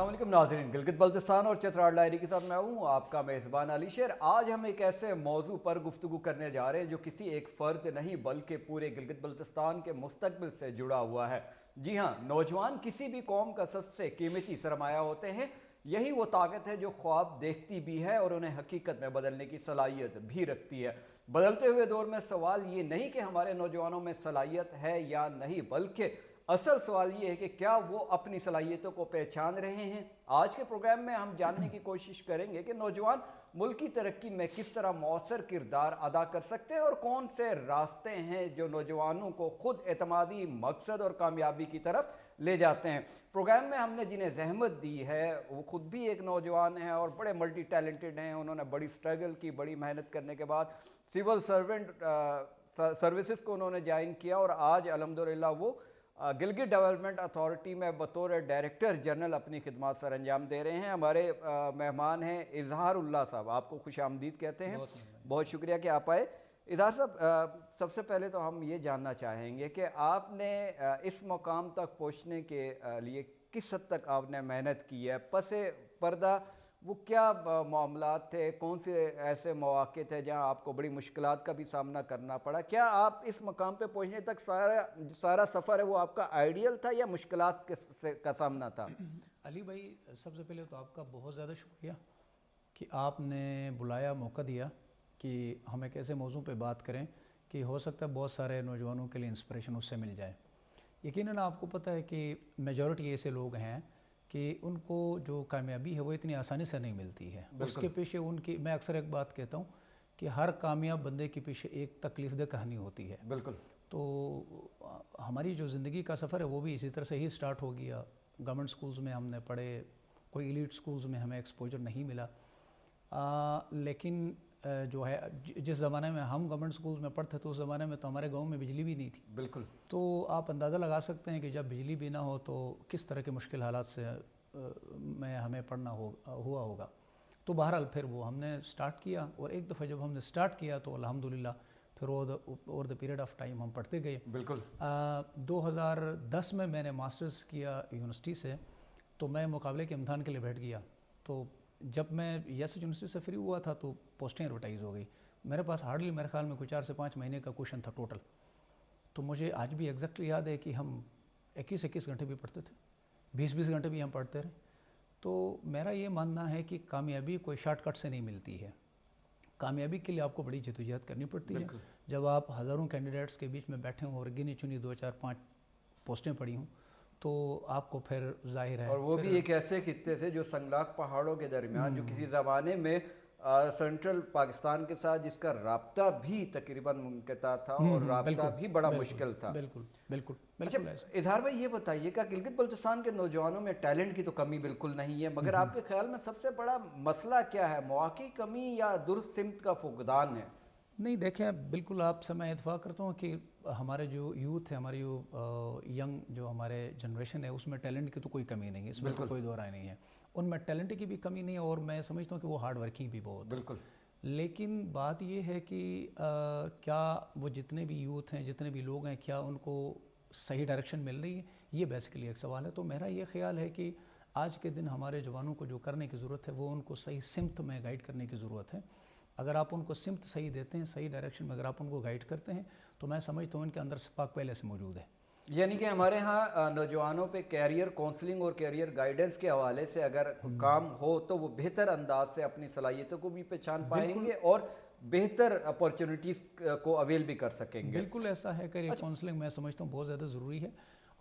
अस्सलाम वालेकुम नाज़रीन, गिलगित बल्तिस्तान और चतराल डायरी के साथ मैं हूँ आपका मेज़बान अली शेर। आज हम एक ऐसे मौजू पर गुफ्तगू करने जा रहे हैं जो किसी एक फ़र्द नहीं बल्कि पूरे गिलगित बल्तिस्तान के मुस्तकबिल से जुड़ा हुआ है। जी हाँ, नौजवान किसी भी कौम का सबसे कीमती सरमाया होते हैं। यही वो ताकत है जो ख्वाब देखती भी है और उन्हें हकीकत में बदलने की सलाहियत भी रखती है। बदलते हुए दौर में सवाल ये नहीं कि हमारे नौजवानों में सलाहियत है या नहीं, बल्कि असल सवाल ये है कि क्या वो अपनी सलाहियतों को पहचान रहे हैं। आज के प्रोग्राम में हम जानने की कोशिश करेंगे कि नौजवान मुल्क की तरक्की में किस तरह मौसर किरदार अदा कर सकते हैं और कौन से रास्ते हैं जो नौजवानों को खुद एतमादी, मकसद और कामयाबी की तरफ ले जाते हैं। प्रोग्राम में हमने जिन्हें जहमत दी है वो खुद भी एक नौजवान हैं और बड़े मल्टी टैलेंटेड हैं। उन्होंने बड़ी स्ट्रगल की, बड़ी मेहनत करने के बाद सिविल सर्विसेज को उन्होंने ज्वाइन किया और आज अल्हम्दुलिल्लाह वो गिलगित डेवलपमेंट अथॉरिटी में बतौर डायरेक्टर जनरल अपनी खिदमत सर अंजाम दे रहे हैं। हमारे मेहमान हैं इजहारुल्लाह साहब, आपको खुश आमदीद कहते हैं। बहुत शुक्रिया कि आप आए। इजहार साहब, सबसे पहले तो हम ये जानना चाहेंगे कि आपने इस मुकाम तक पहुँचने के लिए किस हद तक आपने मेहनत की है। पसे पर्दा वो क्या मामलात थे, कौन से ऐसे मौके थे जहां आपको बड़ी मुश्किलात का भी सामना करना पड़ा। क्या आप इस मकाम पे पहुंचने तक सारा सफ़र है वो आपका आइडियल था या मुश्किलात का सामना था? अली भाई, सबसे पहले तो आपका बहुत ज़्यादा शुक्रिया कि आपने बुलाया, मौका दिया कि हम एक ऐसे मौजू पे बात करें कि हो सकता है बहुत सारे नौजवानों के लिए इंस्पिरेशन उससे मिल जाए। यकीनन आपको पता है कि मेजॉरिटी ऐसे लोग हैं कि उनको जो कामयाबी है वो इतनी आसानी से नहीं मिलती है। उसके पीछे उनकी, मैं अक्सर एक बात कहता हूँ कि हर कामयाब बंदे के पीछे एक तकलीफ़देह कहानी होती है। बिल्कुल। तो हमारी जो ज़िंदगी का सफ़र है वो भी इसी तरह से ही स्टार्ट हो गया। गवर्नमेंट स्कूल्स में हमने पढ़े, कोई एलीट स्कूल्स में हमें एक्सपोजर नहीं मिला। लेकिन जो है जिस ज़माने में हम गवर्नमेंट स्कूल्स में पढ़ते थे उस ज़माने में तो हमारे गांव में बिजली भी नहीं थी। बिल्कुल। तो आप अंदाज़ा लगा सकते हैं कि जब बिजली भी ना हो तो किस तरह के मुश्किल हालात से में हमें पढ़ना हुआ होगा। तो बहरहाल फिर वो हमने स्टार्ट किया और एक दफ़ा जब हमने स्टार्ट किया तो अल्हम्दुलिल्लाह फिर over the period of time हम पढ़ते गए। बिल्कुल। 2010 में मैंने मास्टर्स किया यूनिवर्सिटी से, तो मैं मुकाबले के इम्तहान के लिए बैठ गया। तो जब मैं यस यूनिवर्सिटी से फ्री हुआ था तो पोस्टें एडवर्टाइज़ हो गई। मेरे पास हार्डली मेरे ख्याल में कोई 4 से 5 महीने का क्वेश्चन था टोटल। तो मुझे आज भी एग्जैक्टली याद है कि हम 21-21 घंटे भी पढ़ते थे, 20-20 घंटे भी हम पढ़ते रहे। तो मेरा ये मानना है कि कामयाबी कोई शॉर्टकट से नहीं मिलती है। कामयाबी के लिए आपको बड़ी जद्दोजहद करनी पड़ती है। जब आप हज़ारों कैंडिडेट्स के बीच में बैठे हों और गिनी चुनी 2, 4, 5 पोस्टें पड़ी हों तो आपको फिर जाहिर है, और वो भी एक ऐसे खित्ते से जो संगलाक पहाड़ों के दरमियान, जो किसी ज़माने में सेंट्रल पाकिस्तान के साथ जिसका राब्ता भी तकरीबन मुनक़ता था और राब्ता भी बड़ा मुश्किल था। बिल्कुल बिल्कुल। अच्छा इजहार भाई, ये बताइए कि गिलगित बल्तिस्तान के नौजवानों में टैलेंट की तो कमी बिल्कुल नहीं है, मगर आपके ख्याल में सबसे बड़ा मसला क्या है? मौक़े की कमी या दुरुस्त सिमत का फुक़दान है? नहीं, देखें, बिल्कुल आपसे मैं इत्फ़ाक़ करता हूँ कि हमारे जो यूथ है, हमारी जो यंग जो हमारे जनरेशन है उसमें टैलेंट की तो कोई कमी नहीं है, इसमें तो कोई दो राय नहीं है। उनमें टैलेंट की भी कमी नहीं है और मैं समझता हूँ कि वो हार्ड वर्किंग भी बहुत। बिल्कुल। लेकिन बात ये है कि क्या वो जितने भी यूथ हैं, जितने भी लोग हैं, क्या उनको सही डायरेक्शन मिल रही है, ये बेसिकली एक सवाल है। तो मेरा ये ख्याल है कि आज के दिन हमारे जवानों को जो करने की ज़रूरत है वो उनको सही सिमत में गाइड करने की ज़रूरत है। अगर आप उनको सिमत सही देते हैं, सही डायरेक्शन में अगर आप उनको गाइड करते हैं तो मैं समझता हूँ उनके अंदर स्पार्क पहले से मौजूद है। यानी कि हमारे यहाँ नौजवानों पे कैरियर काउंसलिंग और कैरियर गाइडेंस के हवाले से अगर काम हो तो वो बेहतर अंदाज से अपनी सलाहियतों को भी पहचान पाएंगे और बेहतर अपॉर्चुनिटीज़ को अवेल भी कर सकेंगे। बिल्कुल ऐसा है। कैरियर काउंसलिंग मैं समझता हूँ बहुत ज़्यादा ज़रूरी है।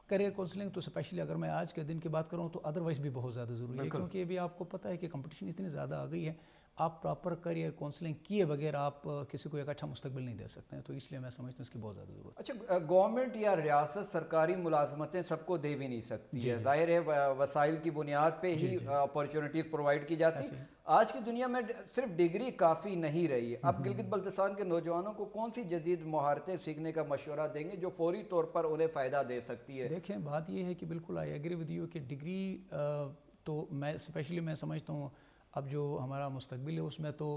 करियर काउंसलिंग तो स्पेशली अगर मैं आज के दिन की बात करूँ तो अदरवाइज़ भी बहुत ज़्यादा ज़रूरी है, क्योंकि ये भी आपको पता है कि कंपटीशन इतनी ज़्यादा आ गई है। आप प्रॉपर करियर काउंसलिंग किए बगैर आप किसी को एक अच्छा मुस्तकबिल नहीं दे सकते हैं। तो इसलिए मैं समझता हूँ इसकी बहुत ज़्यादा ज़रूरत है। अच्छा, गवर्नमेंट या रियासत सरकारी मुलाजमतें सबको दे भी नहीं सकती है, जाहिर है वसाइल की बुनियाद पे ही अपॉर्चुनिटीज़ प्रोवाइड की जाती। आज की दुनिया में सिर्फ डिग्री काफ़ी नहीं रही है। अब गिलगित बल्तिस्तान के नौजवानों को कौन सी जदीद महारतें सीखने का मशवरा देंगे जो फौरी तौर पर उन्हें फ़ायदा दे सकती है? देखें, बात यह है कि बिल्कुल आई एग्री विद यू कि डिग्री तो मैं स्पेशली मैं समझता हूँ अब जो हमारा मुस्तकबिल है उसमें तो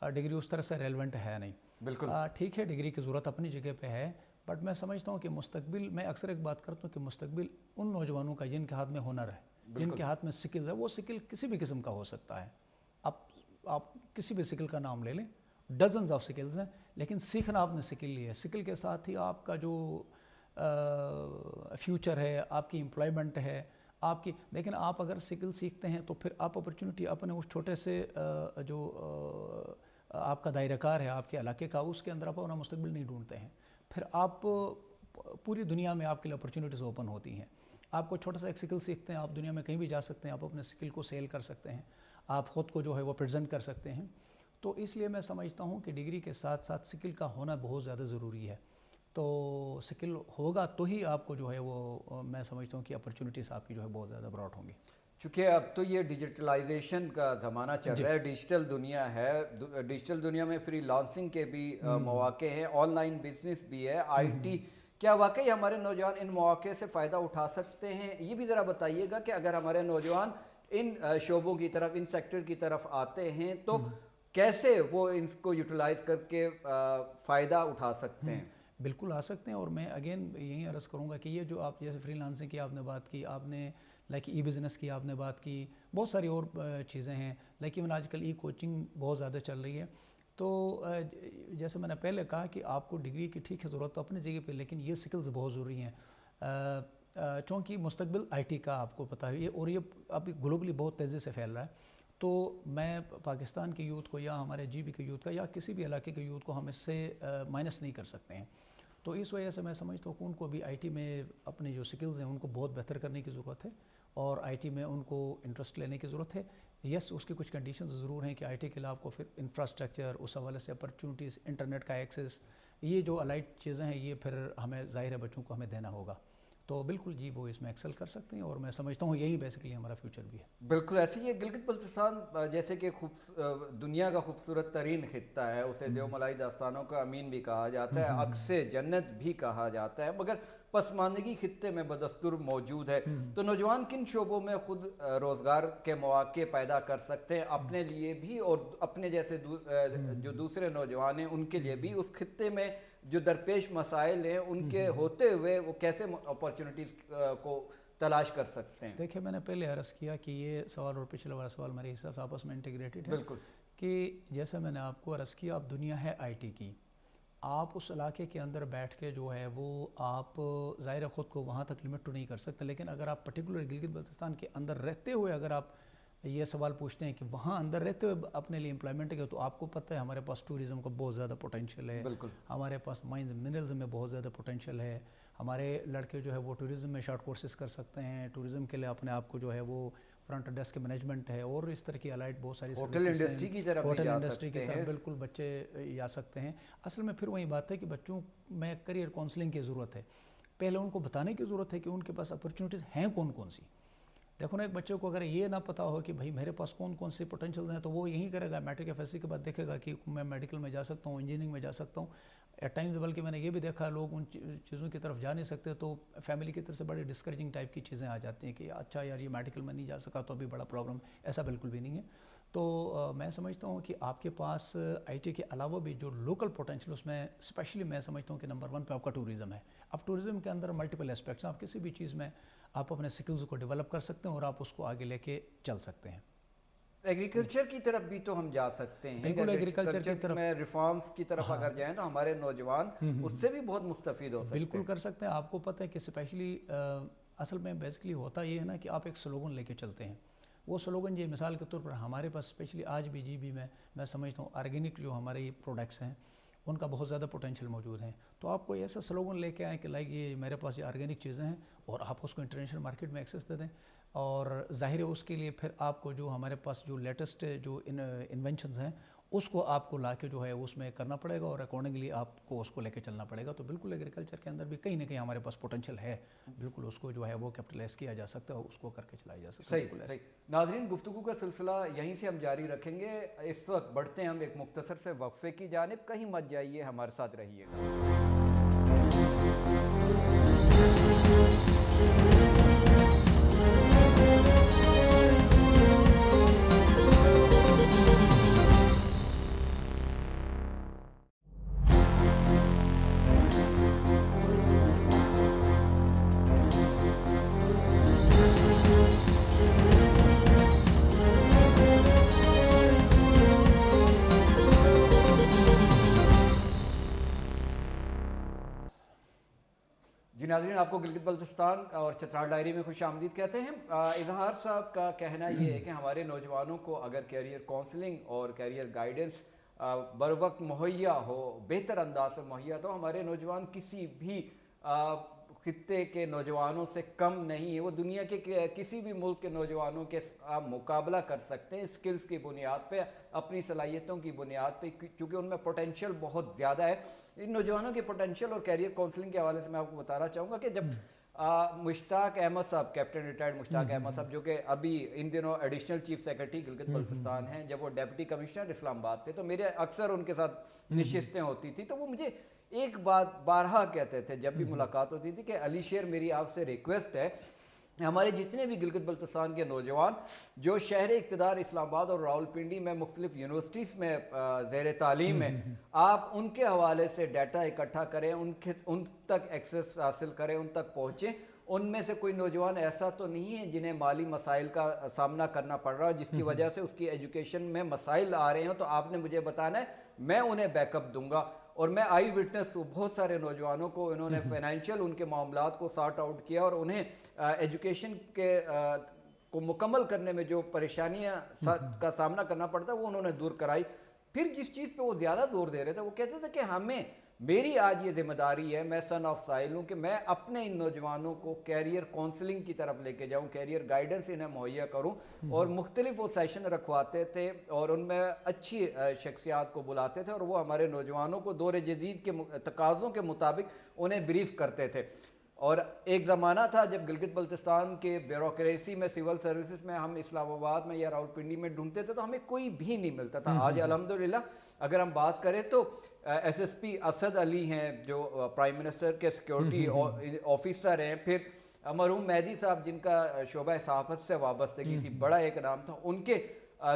डिग्री उस तरह से रेलेवेंट है नहीं। बिल्कुल ठीक है, डिग्री की ज़रूरत अपनी जगह पे है, बट मैं समझता हूँ कि मुस्तकबिल, मैं अक्सर एक बात करता हूँ कि मुस्तकबिल उन नौजवानों का जिनके हाथ में हुनर है, जिनके हाथ में स्किल है, वो स्किल किसी भी किस्म का हो सकता है। आप किसी भी स्किल का नाम ले लें, डजन्स ऑफ स्किल्स हैं, लेकिन सीखना आपने स्किल ली है। स्किल के साथ ही आपका जो फ्यूचर है, आपकी एम्प्लॉयमेंट है, आपकी, लेकिन आप अगर स्किल सीखते हैं तो फिर आप अपॉर्चुनिटी अपने उस छोटे से जो आपका दायराकार है आपके इलाके का, उसके अंदर आप अपना मुस्तकबिल नहीं ढूंढते हैं। फिर आप पूरी दुनिया में आपके लिए अपॉर्चुनिटीज़ ओपन होती हैं। आपको छोटा सा एक स्किल सीखते हैं, आप दुनिया में कहीं भी जा सकते हैं, आप अपने स्किल को सेल कर सकते हैं, आप ख़ुद को जो है वो प्रेजेंट कर सकते हैं। तो इसलिए मैं समझता हूँ कि डिग्री के साथ साथ स्किल का होना बहुत ज़्यादा ज़रूरी है। तो स्किल होगा तो ही आपको जो है वो, मैं समझता हूँ कि अपॉर्चुनिटीज़ आपकी जो है बहुत ज़्यादा ब्रॉड होंगी। चूँकि अब तो ये डिजिटलाइजेशन का ज़माना चल रहा है, डिजिटल दुनिया है, डिजिटल दुनिया में फ्री लांसिंग के भी मौके हैं, ऑनलाइन बिजनेस भी है, आईटी, क्या वाकई हमारे नौजवान इन मौके से फ़ायदा उठा सकते हैं? ये भी ज़रा बताइएगा कि अगर हमारे नौजवान इन शोबों की तरफ, इन सेक्टर की तरफ आते हैं तो कैसे वो इनको यूटिलाइज़ करके फ़ायदा उठा सकते हैं? बिल्कुल आ सकते हैं। और मैं अगेन यही अर्ज़ करूँगा कि ये जो आप जैसे फ्रीलांसिंग की आपने बात की, आपने लाइक ई बिज़नेस की आपने बात की, बहुत सारी और चीज़ें हैं, लेकिन आजकल ई कोचिंग बहुत ज़्यादा चल रही है। तो जैसे मैंने पहले कहा कि आपको डिग्री की ठीक है ज़रूरत तो अपनी जगह पे, लेकिन ये स्किल्स बहुत ज़रूरी हैं, चूँकि मुस्तकबिल आईटी का आपको पता है, और ये अभी ग्लोबली बहुत तेज़ी से फैल रहा है। तो मैं पाकिस्तान के यूथ को या हमारे जीबी के यूथ का या किसी भी इलाके के यूथ को हम इससे माइनस नहीं कर सकते हैं। तो इस वजह से मैं समझता हूँ कि उनको भी आईटी में अपने जो स्किल्स हैं उनको बहुत बेहतर करने की ज़रूरत है, और आईटी में उनको इंटरेस्ट लेने की ज़रूरत है। यस, उसकी कुछ कंडीशंस ज़रूर हैं कि आईटी के लिए आपको फिर इंफ्रास्ट्रक्चर, उस हवाले से अपॉर्चुनिटीज़, इंटरनेट का एक्सेस, ये जो अलाइड चीज़ें हैं, ये फिर हमें ज़ाहिर है बच्चों को हमें देना होगा। तो बिल्कुल जी, वो इसमें एक्सेल कर सकते हैं, और मैं समझता हूँ यही बेसिकली हमारा फ्यूचर भी है। बिल्कुल ऐसे ही गिलगित बल्तिस्तान जैसे कि दुनिया का खूबसूरत तरीन खित्ता है, उसे देवमलाई दास्तानों का अमीन भी कहा जाता है, अक्से जन्नत भी कहा जाता है, मगर पसमानदगी खित्ते में बदस्तूर मौजूद है। तो नौजवान किन शोबों में खुद रोज़गार के मौके पैदा कर सकते हैं अपने लिए भी और अपने जैसे जो दूसरे नौजवान हैं उनके लिए भी? उस खित्ते में जो दरपेश मसाइल हैं उनके होते हुए वो कैसे अपॉर्चुनिटीज़ को तलाश कर सकते हैं? देखिए, मैंने पहले अर्ज़ किया कि ये सवाल और पिछले वाला सवाल मेरे हिसाब से आपस में इंटीग्रेटेड है। बिल्कुल, कि जैसे मैंने आपको अर्ज़ किया, अब दुनिया है आईटी की, आप उस इलाके के अंदर बैठ के जो है वो आप ज़ाहिर ख़ुद को वहाँ तक लिमिट तो नहीं कर सकते, लेकिन अगर आप पर्टिकुलर गिलगित बल्तिस्तान के अंदर रहते हुए अगर आप ये सवाल पूछते हैं कि वहाँ अंदर रहते हुए अपने लिए एम्प्लॉयमेंट के, तो आपको पता है हमारे पास टूरिज़म का बहुत ज़्यादा पोटेंशियल है, बिल्कुल, हमारे पास माइंस मिनरल्स में बहुत ज़्यादा पोटेंशियल है। हमारे लड़के जो है वो टूरिज़म में शॉर्ट कोर्सेज कर सकते हैं, टूरिज़म के लिए अपने आप को जो है वो फ्रंट डेस्क मैनेजमेंट है और इस तरह की अलाइड बहुत सारी होटल इंडस्ट्री की तरफ होटल इंडस्ट्री की तरफ बिल्कुल बच्चे जा सकते हैं। असल में फिर वही बात है कि बच्चों में करियर काउंसलिंग की ज़रूरत है। पहले उनको बताने की ज़रूरत है कि उनके पास अपॉर्चुनिटीज़ हैं कौन कौन सी। देखो ना, एक बच्चे को अगर ये ना पता हो कि भाई मेरे पास कौन कौन से पोटेंशियल हैं, तो वो यही करेगा, मैट्रिक या एफएससी के बाद देखेगा कि मैं मेडिकल में जा सकता हूँ, इंजीनियरिंग में जा सकता हूँ। एट टाइम्स बल्कि मैंने ये भी देखा लोग उन चीज़ों की तरफ जा नहीं सकते, तो फैमिली की तरफ से बड़ी डिस्करेजिंग टाइप की चीज़ें आ जाती हैं कि अच्छा यार ये मेडिकल में नहीं जा सका तो अभी बड़ा प्रॉब्लम। ऐसा बिल्कुल भी नहीं है। तो मैं समझता हूँ कि आपके पास आईटी के अलावा भी जो लोकल पोटेंशियल, उसमें स्पेशली मैं समझता हूँ कि नंबर 1 पे आपका टूरिज़्म है। अब टूरिज़्म के अंदर मल्टीपल एस्पेक्ट्स हैं, आप किसी भी चीज़ में आप अपने स्किल्स को डेवलप कर सकते हैं और आप उसको आगे लेके चल सकते हैं। एग्रीकल्चर की तरफ भी तो हम जा सकते हैं। बिल्कुल, एग्रीकल्चर की तरफ में रिफॉर्म्स की तरफ अगर जाएं तो हमारे नौजवान उससे भी बहुत मुस्तफीद हो सकते हैं। बिल्कुल कर सकते हैं। आपको पता है कि स्पेशली असल में बेसिकली होता ये है ना कि आप एक स्लोगन लेके चलते हैं। वो स्लोगन ये मिसाल के तौर पर हमारे पास स्पेशली आज भी जीबी में मैं समझता हूँ ऑर्गेनिक जो हमारे प्रोडक्ट्स हैं उनका बहुत ज़्यादा पोटेंशियल मौजूद है। तो आपको ऐसा स्लोगन लेके आए कि लाइक ये मेरे पास ये ऑर्गेनिक चीज़ें हैं और आप उसको इंटरनेशनल मार्केट में एक्सेस दे दें। और ज़ाहिर है उसके लिए फिर आपको जो हमारे पास जो लेटेस्ट जो इन्वेंशंस हैं उसको आपको लाके जो है उसमें करना पड़ेगा और अकॉर्डिंगली आपको उसको लेके चलना पड़ेगा। तो बिल्कुल एग्रीकल्चर के अंदर भी कहीं ना कहीं हमारे पास पोटेंशियल है, बिल्कुल उसको जो है वो कैपिटलाइज किया जा सकता है, उसको करके चलाया जा सकता है। सही। नाज़रीन, गुफ्तगू का सिलसिला यहीं से हम जारी रखेंगे। इस वक्त बढ़ते हैं हम एक मुख्तसर से वक्फे की जानिब। कहीं मत जाइए, हमारे साथ रहिएगा। नाज़रीन, आपको गिलगित बल्तिस्तान और चतराल डायरी में खुश आमदीद कहते हैं। इजहार साहब का कहना ये है कि हमारे नौजवानों को अगर कैरियर काउंसलिंग और कैरियर गाइडेंस बर वक्त मुहैया हो, बेहतर अंदाज से मुहैया, तो हमारे नौजवान किसी भी खित्ते के नौजवानों से कम नहीं है। वो दुनिया के किसी भी मुल्क के नौजवानों के आप मुकाबला कर सकते हैं स्किल्स की बुनियाद पे, अपनी सलाहियतों की बुनियाद पे, क्योंकि उनमें पोटेंशियल बहुत ज़्यादा है। इन नौजवानों के पोटेंशियल और कैरियर काउंसलिंग के हवाले से मैं आपको बताना चाहूँगा कि जब मुश्ताक अहमद साहब, कैप्टन रिटायर्ड मुश्ताक अहमद साहब, जो कि अभी इन दिनों additional chief secretary Gilgit Baltistan हैं, जब वो डेप्यूटी कमिश्नर इस्लामाबाद थे, तो मेरे अक्सर उनके साथ नशिस्तें होती थी, तो वो मुझे एक बात बारहा कहते थे जब भी मुलाकात होती थी कि अली शेर, मेरी आपसे रिक्वेस्ट है, हमारे जितने भी गिलगित बल्तिस्तान के नौजवान जो शहर इक़्तिदार इस्लामाबाद और रावलपिंडी में मुख्तलिफ यूनिवर्सिटीज़ में ज़ेर तालीम है, आप उनके हवाले से डाटा इकट्ठा करें, उन तक एक्सेस हासिल करें, उन तक पहुँचें। उनमें से कोई नौजवान ऐसा तो नहीं है जिन्हें माली मसाइल का सामना करना पड़ रहा हो, जिसकी वजह से उसकी एजुकेशन में मसाइल आ रहे हो, तो आपने मुझे बताना है, मैं उन्हें बैकअप दूंगा। और मैं आई विटनेस हूँ, बहुत सारे नौजवानों को इन्होंने फाइनेंशियल उनके मामलात को सॉर्ट आउट किया और उन्हें एजुकेशन के को मुकम्मल करने में जो परेशानियाँ का सामना करना पड़ता है वो उन्होंने दूर कराई। फिर जिस चीज़ पे वो ज़्यादा जोर दे रहे थे, वो कहते थे कि मेरी आज ये जिम्मेदारी है, मैं सन ऑफ साहिल हूँ, कि मैं अपने इन नौजवानों को कैरियर काउंसलिंग की तरफ लेके जाऊँ, कैरियर गाइडेंस इन्हें मुहैया करूँ। और मुख्तलिफ वो सेशन रखवाते थे और उनमें अच्छी शख्सियात को बुलाते थे और वो हमारे नौजवानों को दौर जदीद के तकाज़ों के मुताबिक उन्हें ब्रीफ करते थे। और एक ज़माना था जब गिलगित बल्तिस्तान के ब्यूरोक्रेसी में, सिविल सर्विसेज में, हम इस्लामाबाद में या रावलपिंडी में ढूंढते थे तो हमें कोई भी नहीं मिलता था। आज अल्हम्दुलिल्लाह अगर हम बात करें तो एसएसपी असद अली हैं जो प्राइम मिनिस्टर के सिक्योरिटी ऑफिसर हैं, फिर मरहूम मेहदी साहब जिनका शोबा सहाफ़त से वाबस्तगी थी, बड़ा एक नाम था, उनके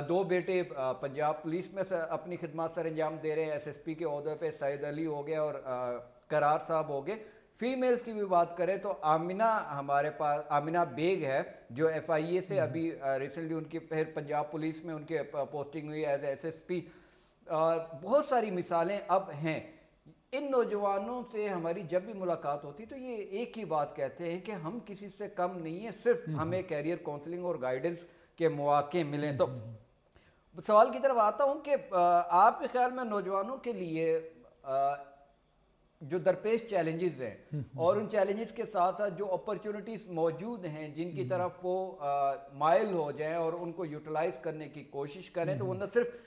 दो बेटे पंजाब पुलिस में अपनी खिदमत सर अंजाम दे रहे हैं। एसएसपी के ओहदे पे सैयद अली हो गए और करार साहब हो गए। फीमेल्स की भी बात करें तो आमिना, हमारे पास आमिना बेग है जो FIA से अभी रिसेंटली उनकी फिर पंजाब पुलिस में उनके पोस्टिंग हुई एज SSP। बहुत सारी मिसालें अब हैं। इन नौजवानों से हमारी जब भी मुलाकात होती तो ये एक ही बात कहते हैं कि हम किसी से कम नहीं है, सिर्फ हमें कैरियर काउंसलिंग और गाइडेंस के मौके मिलें। तो सवाल की तरफ आता हूँ कि आपके ख्याल में नौजवानों के लिए जो दरपेश चैलेंजेस हैं और उन चैलेंजेस के साथ साथ जो अपॉर्चुनिटीज़ मौजूद हैं जिनकी तरफ वो माइल हो जाएं और उनको यूटिलाइज करने की कोशिश करें, तो वो न सिर्फ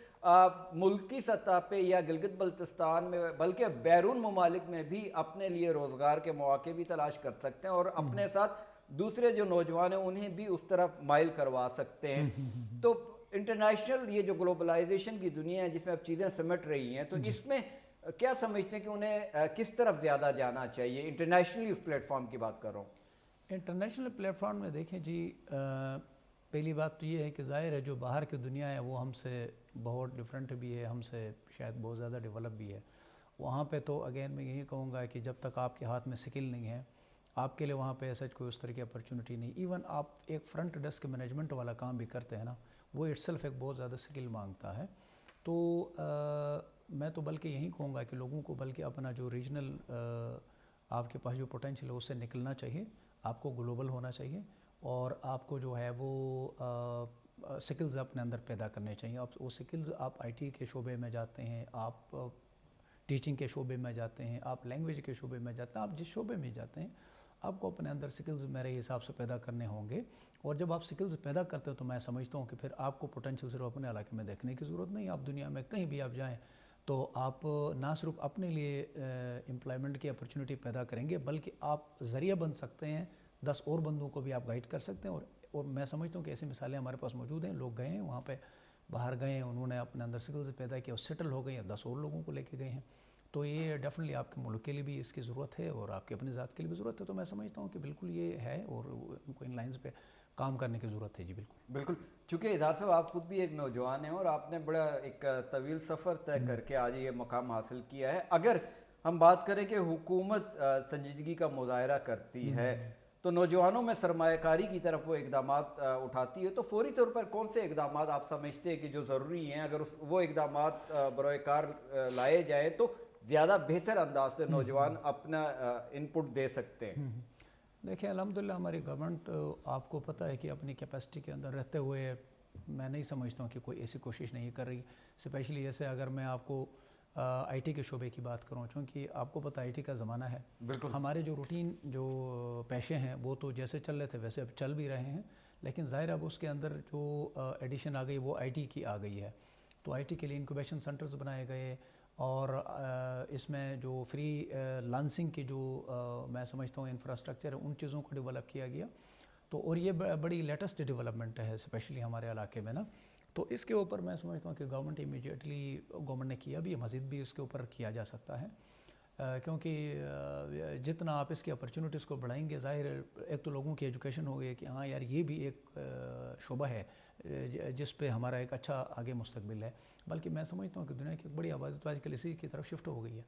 मुल्की सतह पे या गिलगित बल्तिस्तान में बल्कि बैरून ममालिक में भी अपने लिए रोज़गार के मौके भी तलाश कर सकते हैं और अपने साथ दूसरे जो नौजवान हैं उन्हें भी उस तरफ माइल करवा सकते हैं। तो इंटरनेशनल ये जो ग्लोबलाइजेशन की दुनिया है जिसमें अब चीज़ें सिमट रही हैं, तो इसमें क्या समझते हैं कि उन्हें किस तरफ ज़्यादा जाना चाहिए? इंटरनेशनली उस प्लेटफॉर्म की बात कर रहा हूँ। इंटरनेशनल प्लेटफॉर्म में देखें जी, पहली बात तो ये है कि ज़ाहिर है जो बाहर की दुनिया है वो हमसे बहुत डिफरेंट भी है, हमसे शायद बहुत ज़्यादा डेवलप भी है। वहाँ पे तो अगेन मैं यही कहूँगा कि जब तक आपके हाथ में स्किल नहीं है, आपके लिए वहाँ पे ऐसा कोई उस तरह की अपॉर्चुनिटी नहीं। इवन आप एक फ्रंट डेस्क मैनेजमेंट वाला काम भी करते हैं ना, वो इट्सेल्फ एक बहुत ज़्यादा स्किल मांगता है। तो मैं तो बल्कि यही कहूँगा कि लोगों को बल्कि अपना जो रीजनल आपके पास जो पोटेंशियल है उससे निकलना चाहिए, आपको ग्लोबल होना चाहिए और आपको जो है वो स्किल्स अपने अंदर पैदा करने चाहिए। आप वो स्किल्स, आप IT के शोबे में जाते हैं, आप टीचिंग के शोबे में जाते हैं, आप लैंग्वेज के शोबे में जाते हैं, आप जिस शोबे में जाते हैं आपको अपने अंदर स्किल्स मेरे हिसाब से पैदा करने होंगे। और जब आप स्किल्स पैदा करते हो तो मैं समझता हूँ कि फिर आपको पोटेंशियल सिर्फ अपने इलाके में देखने की ज़रूरत नहीं। आप दुनिया में कहीं भी आप जाएँ तो आप ना सिर्फ अपने लिए एम्प्लॉयमेंट की अपॉर्चुनिटी पैदा करेंगे बल्कि आप ज़रिया बन सकते हैं, 10 और बंदों को भी आप गाइड कर सकते हैं। और मैं समझता हूँ कि ऐसी मिसालें हमारे पास मौजूद हैं। लोग गए हैं वहाँ पे, बाहर गए हैं, उन्होंने अपने अंदर स्किल्स पैदा किया और सेटल हो गए हैं, 10 और लोगों को लेके गए हैं। तो ये डेफिनेटली आपके मुल्क के लिए भी इसकी ज़रूरत है और आपकी अपनी ज़ात के लिए भी ज़रूरत है। तो मैं समझता हूँ कि बिल्कुल ये है और उनको इन लाइन्स पे काम करने की ज़रूरत है। जी बिल्कुल। चूँकि इज़हार साहब आप खुद भी एक नौजवान हैं और आपने बड़ा एक तवील सफ़र तय करके आज ये मकाम हासिल किया है। अगर हम बात करें कि हुकूमत संजीदगी का मुज़ाहरा करती है तो नौजवानों में सरमायाकारी की तरफ वो इक़दामात उठाती है, तो फौरी तौर पर कौन से इक़दामात आप समझते हैं कि जो ज़रूरी हैं? अगर वो इक़दामात बरोए कार लाए जाएँ तो ज़्यादा बेहतर अंदाज से नौजवान अपना इनपुट दे सकते हैं? देखिए अल्हम्दुलिल्लाह हमारी गवर्नमेंट आपको पता है कि अपनी कैपेसिटी के अंदर रहते हुए मैं नहीं समझता हूँ कि कोई ऐसी कोशिश नहीं कर रही। स्पेशली जैसे अगर मैं आपको आईटी के शोबे की बात करूँ, चूँकि आपको पता आईटी का ज़माना है, बिल्कुल। हमारे जो रूटीन जो पेशे हैं वो तो जैसे चल रहे थे वैसे अब चल भी रहे हैं, लेकिन ज़ाहिर अब उसके अंदर जो एडिशन आ गई वो आईटी की आ गई है। तो आईटी के लिए इंक्यूबेशन सेंटर्स बनाए गए और इसमें जो फ्री लांसिंग की जो मैं समझता हूँ इंफ्रास्ट्रक्चर है उन चीज़ों को डेवलप किया गया। तो और ये बड़ी लेटेस्ट डेवलपमेंट है स्पेशली हमारे इलाके में ना। तो इसके ऊपर मैं समझता हूँ कि गवर्नमेंट इमीडिएटली गवर्नमेंट ने किया भी है, मज़ीद भी इसके ऊपर किया जा सकता है, क्योंकि जितना आप इसकी अपॉर्चुनिटीज़ को बढ़ाएंगे, ज़ाहिर एक तो लोगों की एजुकेशन हो गई कि हाँ यार ये भी एक शोबा है जिस पे हमारा एक अच्छा आगे मुस्तकबिल है। बल्कि मैं समझता हूँ कि दुनिया की एक बड़ी आबादी तो आजकल इसी की तरफ शिफ्ट हो गई है।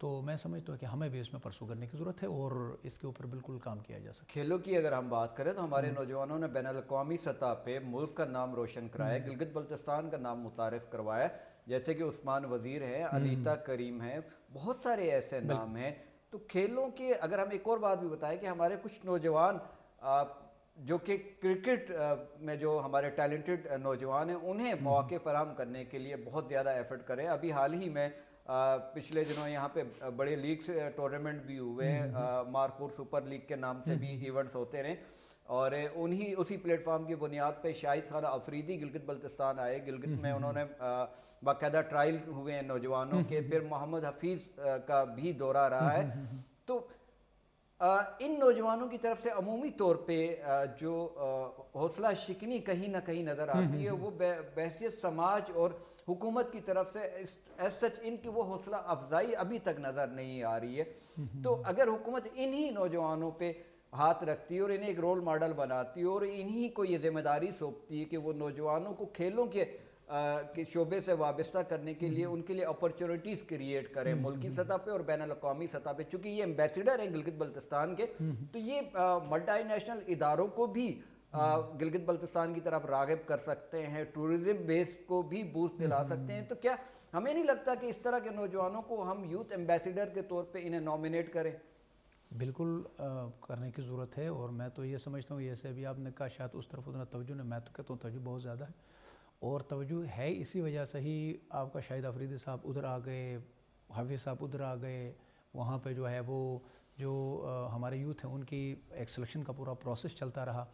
तो मैं समझता हूँ कि हमें भी इसमें परसू करने की ज़रूरत है और इसके ऊपर बिल्कुल काम किया जा सकता है। खेलों की अगर हम बात करें तो हमारे नौजवानों ने बैनुल-अक़वामी सतह पे मुल्क का नाम रोशन कराया, गिलगित बल्तिस्तान का नाम मुतारिफ करवाया, जैसे कि उस्मान वज़ीर हैं, अनीता करीम हैं, बहुत सारे ऐसे नाम हैं। तो खेलों के अगर हम एक और बात भी बताएं कि हमारे कुछ नौजवान जो कि क्रिकेट में जो हमारे टैलेंटेड नौजवान हैं उन्हें मौके फराहम करने के लिए बहुत ज़्यादा एफर्ट करें। अभी हाल ही में पिछले दिनों यहाँ पे बड़े लीग से टूर्नामेंट भी हुए, मारखूर सुपर लीग के नाम से भी इवेंट्स होते रहे और उसी प्लेटफॉर्म की बुनियाद पे शाहिद खान अफरीदी गिलगित बल्तिस्तान आए। गिलगित में उन्होंने बाकायदा ट्रायल हुए हैं नौजवानों के, फिर मोहम्मद हफीज़ का भी दौरा रहा है। तो इन नौजवानों की तरफ से अमूमी तौर पे जो हौसला शिकनी कहीं ना कहीं नज़र आती है वो बहैसियत समाज और हुकूमत की तरफ से एज सच इनकी वो हौसला अफजाई अभी तक नज़र नहीं आ रही है। तो अगर हुकूमत इन्हीं नौजवानों पे हाथ रखती है और इन्हें एक रोल मॉडल बनाती है और इन्हीं को ये जिम्मेदारी सौंपती है कि वो नौजवानों को खेलों के शोबे से वाबस्ता करने के लिए उनके लिए अपॉर्चुनिटीज़ क्रिएट करें मुल्की सतह पे और बैनुल-अक़वामी सतह पे, चूँकि ये एम्बेसडर हैं गिलगित बल्तिस्तान के, तो ये मल्टी नेशनल इदारों को भी गिलगित बल्तिस्तान की तरफ राग़िब कर सकते हैं, टूरिज़म बेस को भी बूस्ट दिला सकते हैं। तो क्या हमें नहीं लगता कि इस तरह के नौजवानों को हम यूथ एम्बेसडर के तौर पे इन्हें नॉमिनेट करें? बिल्कुल करने की ज़रूरत है। और मैं तो ये समझता हूँ, जैसे अभी आपने कहा शायद उस तरफ उतना तवज्जो नहीं, मैं तो कहता हूँ तवज्जो बहुत ज़्यादा है और तवज्जो है इसी वजह से ही आपका शाहिद अफरीदी साहब उधर आ गए, हाफिज़ साहब उधर आ गए। वहाँ पे जो है वो जो हमारे यूथ हैं उनकी एक सिलेक्शन का पूरा प्रोसेस चलता रहा,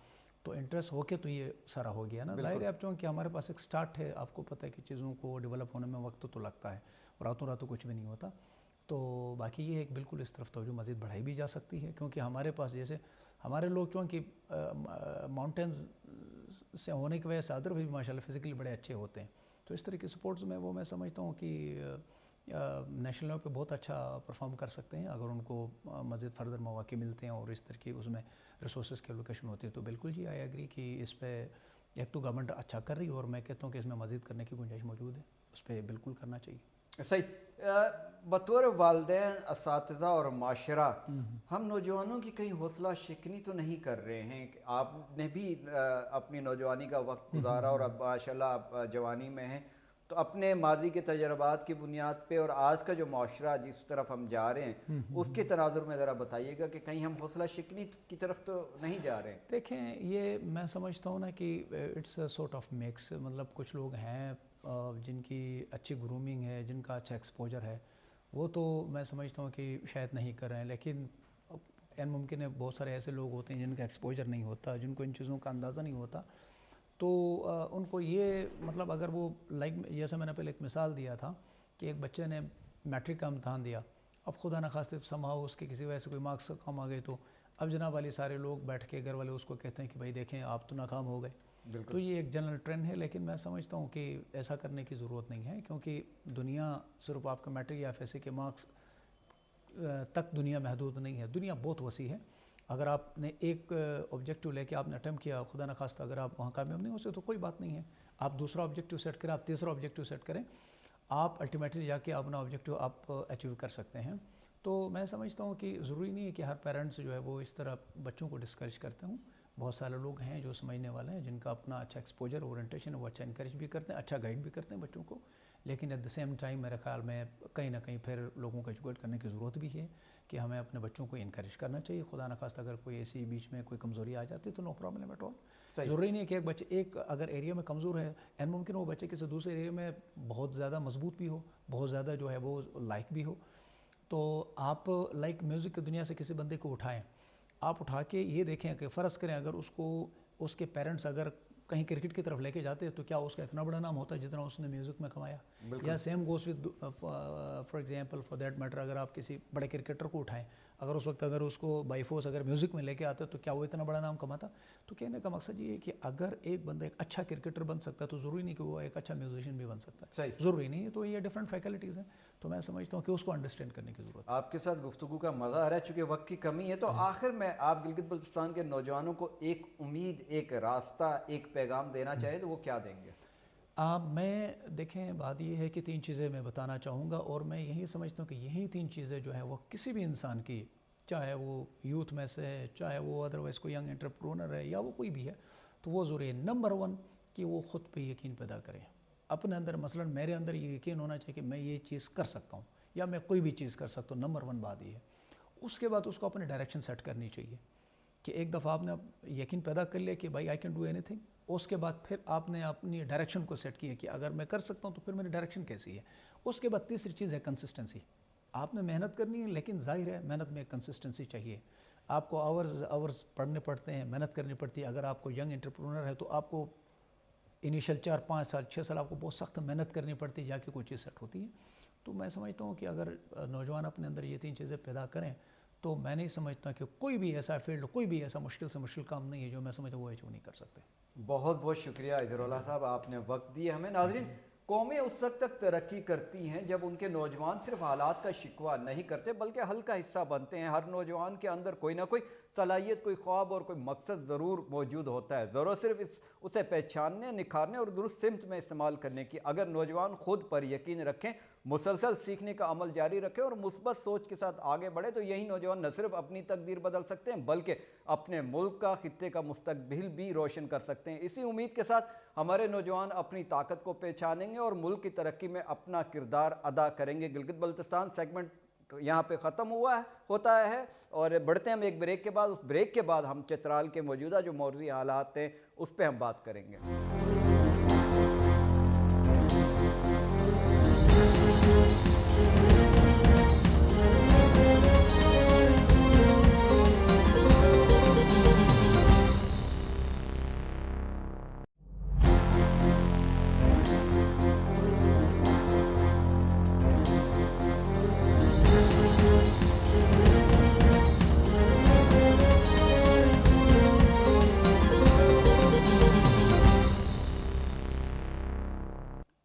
तो इंटरेस्ट होके तो ये सारा हो गया ना। ज़ाहिर है अब चूँकि हमारे पास एक स्टार्ट है, आपको पता है कि चीज़ों को डेवलप होने में वक्त तो लगता है, रातों रातों कुछ भी नहीं होता। तो बाकी ये एक बिल्कुल इस तरफ तवज्जो मज़ीद बढ़ाई भी जा सकती है, क्योंकि हमारे पास जैसे हमारे लोग चूँकि माउंटेन्स से होने की वजह से अदर भी माशाल्लाह फिज़िकली बड़े अच्छे होते हैं। तो इस तरह की स्पोर्ट्स में वो मैं समझता हूँ कि नेशनल लेवल पे बहुत अच्छा परफॉर्म कर सकते हैं अगर उनको मज़ीद फर्दर मौके मिलते हैं और इस तरह की उसमें रिसोर्स की एलोकेशन होती है। तो बिल्कुल जी आई एग्री कि इस पर एक तो गवर्नमेंट अच्छा कर रही है और मैं कहता हूँ कि इसमें मज़ीद करने की गुंजाइश मौजूद है, उस पर बिल्कुल करना चाहिए। सही। बतौर वालिदैन, असातिज़ा और माशरा हम नौजवानों की कहीं हौसला शिकनी तो नहीं कर रहे हैं? आपने भी अपनी नौजवानी का वक्त गुजारा और अब माशाल्लाह आप जवानी में हैं, तो अपने माजी के तजर्बात की बुनियाद पे और आज का जो माशरा जिस तरफ हम जा रहे हैं उसके तनाजुर में ज़रा बताइएगा कि कहीं हम हौसला शिकनी की तरफ तो नहीं जा रहे हैं? देखें, ये मैं समझता हूँ ना कि it's a sort of mix, मतलब कुछ लोग हैं जिनकी अच्छी ग्रूमिंग है, जिनका अच्छा एक्सपोजर है, वो तो मैं समझता हूँ कि शायद नहीं कर रहे हैं, लेकिन एन मुमकिन है बहुत सारे ऐसे लोग होते हैं जिनका एक्सपोजर नहीं होता, जिनको इन चीज़ों का अंदाज़ा नहीं होता। तो उनको ये मतलब अगर वो लाइक जैसे मैंने पहले एक मिसाल दिया था कि एक बच्चे ने मैट्रिक का इम्तहान दिया, अब खुदा न खास्ते समहाउ उसके किसी वजह से कोई मार्क्स कम आ गए, तो अब जनाब वाली सारे लोग बैठ के घर वाले उसको कहते हैं कि भाई देखें आप तो नाकाम हो गए। तो ये एक जनरल ट्रेंड है, लेकिन मैं समझता हूँ कि ऐसा करने की ज़रूरत नहीं है, क्योंकि दुनिया सिर्फ आपका मैट्रिक या एफएससी के मार्क्स तक दुनिया महदूद नहीं है, दुनिया बहुत वसी है। अगर आपने एक ऑब्जेक्टिव लेके आपने अटैम्प्ट किया, खुदा न खास्ता अगर आप वहाँ कामयाब नहीं हो सकते तो कोई बात नहीं है, आप दूसरा ऑब्जेक्टिव सेट करें, आप तीसरा ऑब्जेक्टिव सेट करें, आप अल्टीमेटली जाके अपना ऑब्जेक्टिव आप अचीव कर सकते हैं। तो मैं समझता हूँ कि ज़रूरी नहीं है कि हर पेरेंट्स जो है वो इस तरह बच्चों को डिस्करेज करते हूँ, بہت سارے لوگ ہیں جو سمجھنے والے ہیں، جن کا اپنا اچھا ایکسپوجر اورینٹیشن ہے، وہ اچھا انکریج بھی کرتے ہیں، اچھا گائیڈ بھی کرتے ہیں بچوں کو، لیکن ایٹ دا سیم ٹائم میرے خیال میں کہیں نہ کہیں پھر لوگوں کو ایجوکیٹ کرنے کی ضرورت بھی ہے کہ ہمیں اپنے بچوں کو انکریج کرنا چاہیے. خدا نخواستہ اگر کوئی ایسی بیچ میں کوئی کمزوری آ جاتی ہے تو نو پرابلم ایٹ آل. ضروری نہیں ہے کہ ایک بچے ایک اگر ایریا میں کمزور ہے، اینڈ ممکن وہ بچے کسی دوسرے ایریا میں بہت زیادہ مضبوط بھی ہو، بہت زیادہ جو ہے وہ لائق بھی ہو. تو آپ لائک میوزک کی دنیا سے کسی بندے کو اٹھائیں، آپ اٹھا کے یہ دیکھیں کہ فرض کریں اگر اس کو اس کے پیرنٹس اگر کہیں کرکٹ کی طرف لے کے جاتے ہیں تو کیا اس کا اتنا بڑا نام ہوتا ہے جتنا اس نے میوزک میں کمایا. یا same goes with for example for that matter اگر آپ کسی بڑے کرکٹر کو اٹھائیں، اگر اس وقت اگر اس کو بائی فورس اگر میوزک میں لے کے آتے تو کیا وہ اتنا بڑا نام کماتا. تو کہنے کا مقصد یہ ہے کہ اگر ایک بندہ ایک اچھا کرکٹر بن سکتا ہے تو ضروری نہیں کہ وہ ایک اچھا میوزیشین بھی بن سکتا ہے، ضروری نہیں ہے. تو یہ ڈفرینٹ فیکلٹیز ہیں، تو میں سمجھتا ہوں کہ اس کو انڈرسٹینڈ کرنے کی ضرورت ہے. آپ کے ساتھ گفتگو کا مزہ آ رہا ہے، چونکہ وقت کی کمی ہے، تو آخر میں آپ گلگت بلتستان کے نوجوانوں کو ایک امید، ایک راستہ، ایک پیغام دینا چاہیں تو وہ کیا دیں گے؟ میں دیکھیں بات یہ ہے کہ 3 چیزیں میں بتانا چاہوں گا، اور میں یہی سمجھتا ہوں کہ یہی 3 چیزیں جو ہیں وہ کسی بھی انسان کی، چاہے وہ یوتھ میں سے ہے، چاہے وہ ادروائز کوئی ینگ انٹرپرونر ہے یا وہ کوئی بھی ہے، تو وہ ضروری ہے. نمبر 1 کہ وہ خود پہ یقین پیدا کریں اپنے اندر. مثلا میرے اندر یہ یقین ہونا چاہیے کہ میں یہ چیز کر سکتا ہوں یا میں کوئی بھی چیز کر سکتا ہوں. نمبر 1 بات یہ ہے. اس کے بعد اس کو اپنے ڈائریکشن سیٹ کرنی چاہیے کہ ایک دفعہ آپ نے یقین پیدا کر لیا کہ بھائی I can do anything, اس کے بعد پھر آپ نے اپنی ڈائریکشن کو سیٹ کیا کہ اگر میں کر سکتا ہوں تو پھر میری ڈائریکشن کیسی ہے. اس کے بعد تیسری چیز ہے کنسسٹنسی. آپ نے محنت کرنی ہے، لیکن ظاہر ہے محنت میں کنسسٹنسی چاہیے. آپ کو آورز پڑھنے پڑتے ہیں، محنت کرنی پڑتی ہے. اگر آپ کو ینگ انٹرپرونر ہے تو آپ کو انیشل 4-5 سال 6 سال آپ کو بہت سخت محنت کرنی پڑتی ہے جا کے کوئی چیز سیٹ ہوتی ہے. تو میں سمجھتا ہوں کہ اگر نوجوان اپنے اندر یہ 3 چیزیں پیدا کریں تو میں نہیں سمجھتا کہ کوئی بھی ایسا فیلڈ، کوئی بھی ایسا مشکل سے مشکل کام نہیں ہے جو میں سمجھتا وہ اچیو نہیں کر سکتے. بہت بہت شکریہ اظہر اللہ صاحب، آپ نے وقت دیا ہمیں. ناظرین، قومیں اس وقت تک ترقی کرتی ہیں جب ان کے نوجوان صرف حالات کا شکوہ نہیں کرتے بلکہ حل کا حصہ بنتے ہیں. ہر نوجوان کے اندر کوئی نہ کوئی صلاحیت، کوئی خواب اور کوئی مقصد ضرور موجود ہوتا ہے. ضرورت صرف اسے پہچاننے، نکھارنے اور درست سمت میں استعمال کرنے کی. اگر نوجوان خود پر یقین رکھیں، مسلسل سیکھنے کا عمل جاری رکھیں اور مثبت سوچ کے ساتھ آگے بڑھے تو یہی نوجوان نہ صرف اپنی تقدیر بدل سکتے ہیں بلکہ اپنے ملک کا، خطے کا مستقبل بھی روشن کر سکتے ہیں. اسی امید کے ساتھ ہمارے نوجوان اپنی طاقت کو پہچانیں گے اور ملک کی ترقی میں اپنا کردار ادا کریں گے. گلگت بلتستان سیگمنٹ یہاں پہ ختم ہوتا ہے اور بڑھتے ہیں ہم ایک بریک کے بعد. اس بریک کے بعد ہم چترال کے موجودہ جو موضوعی حالات ہیں اس پہ ہم بات کریں گے.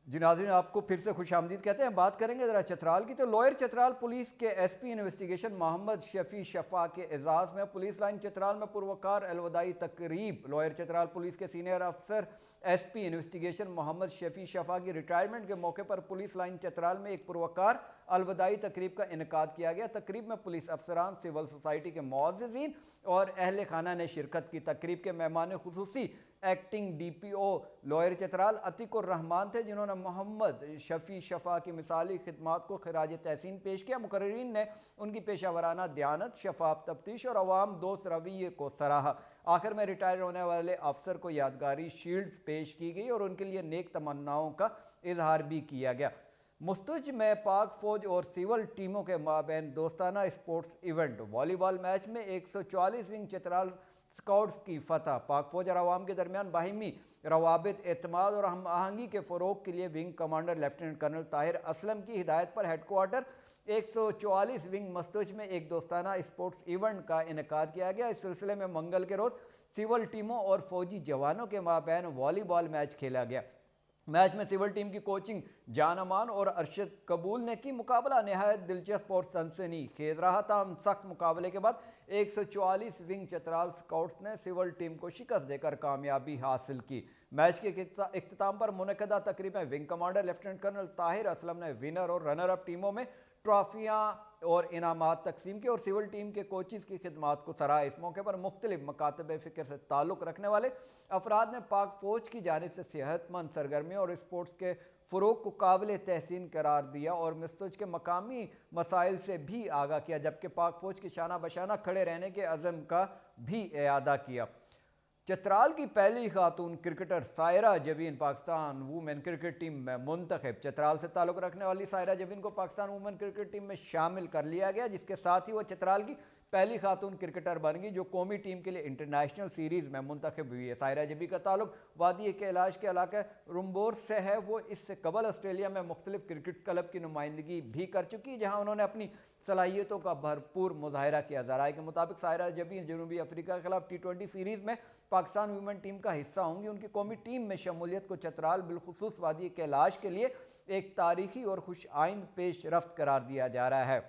جی ناظرین، آپ کو پھر سے خوش آمدید کہتے ہیں. بات کریں گے ذرا چترال کی. تو لوئر چترال پولیس کے ایس پی انویسٹیگیشن محمد شفیع شفا کے اعزاز میں پولیس لائن چترال میں پروقار الوداعی تقریب. لوئر چترال پولیس کے سینئر افسر ایس پی انویسٹیگیشن محمد شفیع شفا کی ریٹائرمنٹ کے موقع پر پولیس لائن چترال میں ایک پروقار الوداعی تقریب کا انعقاد کیا گیا. تقریب میں پولیس افسران، سول سوسائٹی کے معززین اور اہل خانہ نے شرکت کی. تقریب کے مہمان خصوصی ایکٹنگ ڈی پی او لوئر چترال عتیق الرحمان تھے، جنہوں نے محمد شفیع شفا کی مثالی خدمات کو خراج تحسین پیش کیا. مقررین نے ان کی پیشہ ورانہ دیانت، شفاف تفتیش اور عوام دوست رویے کو سراہا. آخر میں ریٹائر ہونے والے افسر کو یادگاری شیلڈز پیش کی گئی اور ان کے لیے نیک تمناؤں کا اظہار بھی کیا گیا. مستج میں پاک فوج اور سیول ٹیموں کے مابین دوستانہ اسپورٹس ایونٹ. والی بال میچ میں 144 ونگ چترال سکاؤٹس کی فتح. پاک فوج اور عوام کے درمیان باہمی روابط، اعتماد اور ہم آہنگی کے فروغ کے لیے wing commander lieutenant colonel Tahir Aslam کی ہدایت پر ہیڈ کوارٹر 144 ونگ مستج میں ایک دوستانہ اسپورٹس ایونٹ کا انعقاد کیا گیا. اس سلسلے میں منگل کے روز سیول ٹیموں اور فوجی جوانوں کے مابین والی بال میچ کھیلا گیا. میچ میں سیول ٹیم کی کوچنگ جان امان اور ارشد قبول نے کی. مقابلہ نہایت دلچسپ اور سنسنی خیز رہا. تاہم سخت مقابلے کے بعد 144 ونگ چترال سکاؤٹس نے سیول ٹیم کو شکست دے کر کامیابی حاصل کی. میچ کے اختتام پر منعقدہ تقریب میں wing commander lieutenant colonel Tahir Aslam نے ونر اور رنر اپ ٹیموں میں ट्रॉफियाँ और इनामात तकसीम की और सिविल टीम के कोचेज़ की खिदमात को सराहा। इस मौके पर मुख्तलिफ मकातब फ़िक्र से ताल्लुक़ रखने वाले अफराद ने पाक फ़ौज की जानिब से सेहतमंद सरगर्मियों और स्पोर्ट्स के फ़रोग़ को काबिल तहसीन करार दिया और मिस्तज के मकामी मसाइल से भी आगाह किया, जबकि पाक फ़ौज के शाना बशाना खड़े रहने के अज़म का भी इआदा किया। चित्राल की पहली खातून cricketer Saira Jabeen Pakistan women cricket team में मुंतखब। चित्राल से ताल्लुक़ रखने वाली सायरा जबीन को पाकिस्तान वुमेन क्रिकेट टीम में शामिल कर लिया गया, जिसके साथ ही वो चित्राल की पहली खातून क्रिकेटर बन गई जो कौमी टीम के लिए इंटरनेशनल सीरीज़ में मुंतखब हुई है। सायरा जबी का ताल्लुक वादी कैलाश के इलाके रुम्बोर से है। वो इससे कबल ऑस्ट्रेलिया में मुख्तलिफ क्रिकेट क्लब की नुमाइंदगी भी कर चुकी है, जहाँ उन्होंने अपनी सलाहियतों का भरपूर मुजाहरा किया। ज़राए के मुताबिक सायरा जबी जनूबी अफ्रीका के खिलाफ T20 सीरीज़ में पाकिस्तान वुमेन टीम का हिस्सा होंगी। उनकी कौमी टीम में शमूलियत को चित्राल बिलखुसूस वादी कैलाश के लिए एक तारीखी और खुश आइंद पेश रफ्त करार दिया जा रहा है।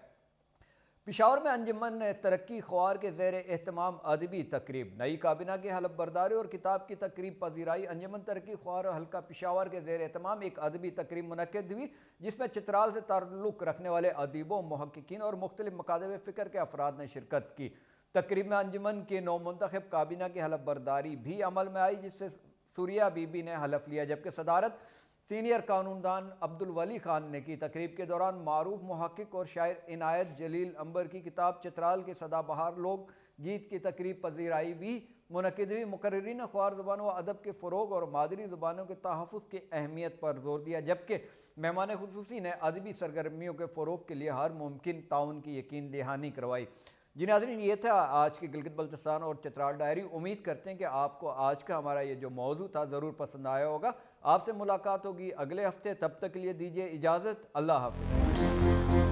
पिशावर में अंजुमन तरक्की ख्वार के ज़ेर एहतमाम अदबी तकरीब। नई काबिना की हलफ बर्दारी और किताब की तकरीब पजीराई। अंजुमन तरक्की ख्वार हल्का पिशावर के ज़ेर एहतमाम एक अदबी तकरीब मुनक्किद हुई, जिसमें चित्राल से ताल्लुक़ रखने वाले अदीबों, मुहक्किकीन और मुख्तलिफ मकातब फ़िक्र के अफराद ने शिरकत की। तकरीब में अंजुमन की नौ मुंतखब काबिना की हलफ बर्दारी भी अमल में आई, जिससे सूर्या बीबी ने हलफ लिया, जबकि सदारत सीनियर कानूनदान अब्दुल वली खान ने की। तकरीब के दौरान मारूफ मुहक्किक और शायर इनायत जलील अंबर की किताब चित्राल के सदाबहार लोग गीत की तकरीब पजीराई भी मुनक्किद हुई। मुकर्रिरीन ख्वार ज़ुबान व अदब के फ़रोग़ और मादरी ज़ुबानों के तहफ़्फ़ुज़ की अहमियत पर जोर दिया, जबकि मेहमान खुसूसी ने अदबी सरगर्मियों के फ़रोग़ के लिए हर मुमकिन ताउन की यकीन दहानी करवाई। जी नाज़रीन, ये था आज की गिलगित बल्तिस्तान और चित्राल डायरी। उम्मीद करते हैं कि आपको आज का हमारा ये जो मौजू था ज़रूर पसंद आया होगा। आपसे मुलाकात होगी अगले हफ्ते, तब तक के लिए दीजिए इजाज़त। अल्लाह हाफ़िज़।